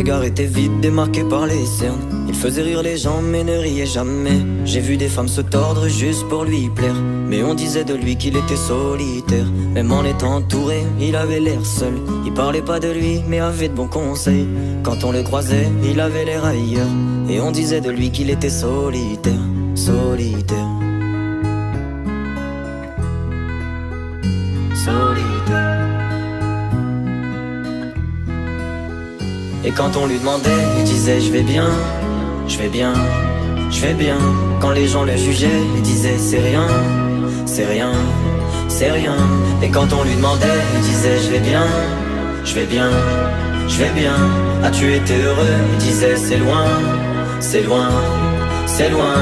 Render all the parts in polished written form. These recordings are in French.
regard était vide, démarqué par les cernes. Il faisait rire les gens mais ne riait jamais. J'ai vu des femmes se tordre juste pour lui plaire, mais on disait de lui qu'il était solitaire. Même en étant entouré, il avait l'air seul. Il parlait pas de lui mais avait de bons conseils. Quand on le croisait, il avait l'air ailleurs, et on disait de lui qu'il était solitaire, solitaire, solitaire. Et quand on lui demandait, il disait je vais bien, je vais bien, je vais bien. Quand les gens le jugeaient, il disait c'est rien, c'est rien, c'est rien. Et quand on lui demandait, il disait je vais bien, je vais bien, je vais bien. As-tu été heureux? Il disait c'est loin, c'est loin, c'est loin.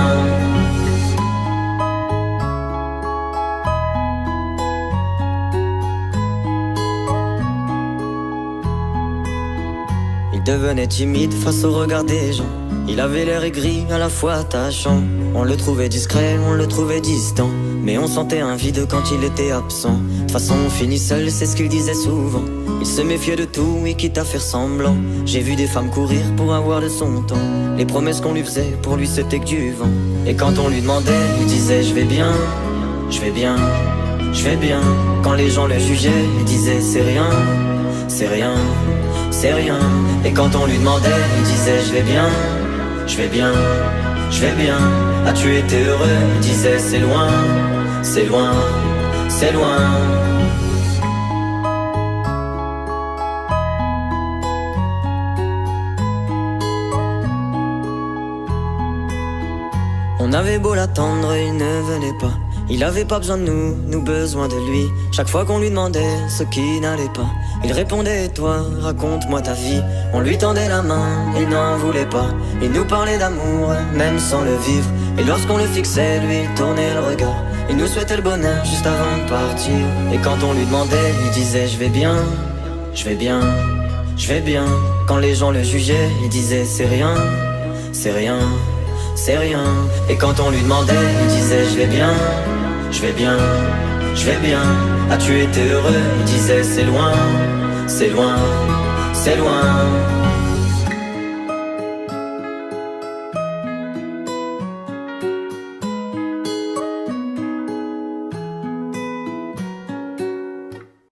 Il devenait timide face au regard des gens. Il avait l'air aigri, à la fois attachant. On le trouvait discret, on le trouvait distant, mais on sentait un vide quand il était absent. De toute façon on finit seul, c'est ce qu'il disait souvent. Il se méfiait de tout et quitte à faire semblant. J'ai vu des femmes courir pour avoir de son temps. Les promesses qu'on lui faisait, pour lui c'était que du vent. Et quand on lui demandait, il disait je vais bien, je vais bien, je vais bien. Quand les gens le jugeaient, il disait c'est rien, c'est rien, c'est rien. Et quand on lui demandait, il disait je vais bien, je vais bien, je vais bien. As-tu été heureux? Il disait c'est loin, c'est loin, c'est loin. On avait beau l'attendre, il ne venait pas. Il avait pas besoin de nous, nous besoin de lui. Chaque fois qu'on lui demandait ce qui n'allait pas, il répondait toi, raconte-moi ta vie. On lui tendait la main, il n'en voulait pas. Il nous parlait d'amour, même sans le vivre. Et lorsqu'on le fixait, lui il tournait le regard. Il nous souhaitait le bonheur juste avant de partir. Et quand on lui demandait, il disait je vais bien, je vais bien, je vais bien. Quand les gens le jugeaient, il disait c'est rien, c'est rien, c'est rien. Et quand on lui demandait, il disait je vais bien, je vais bien, je vais bien. As-tu été heureux? Il disait c'est loin, c'est loin, c'est loin.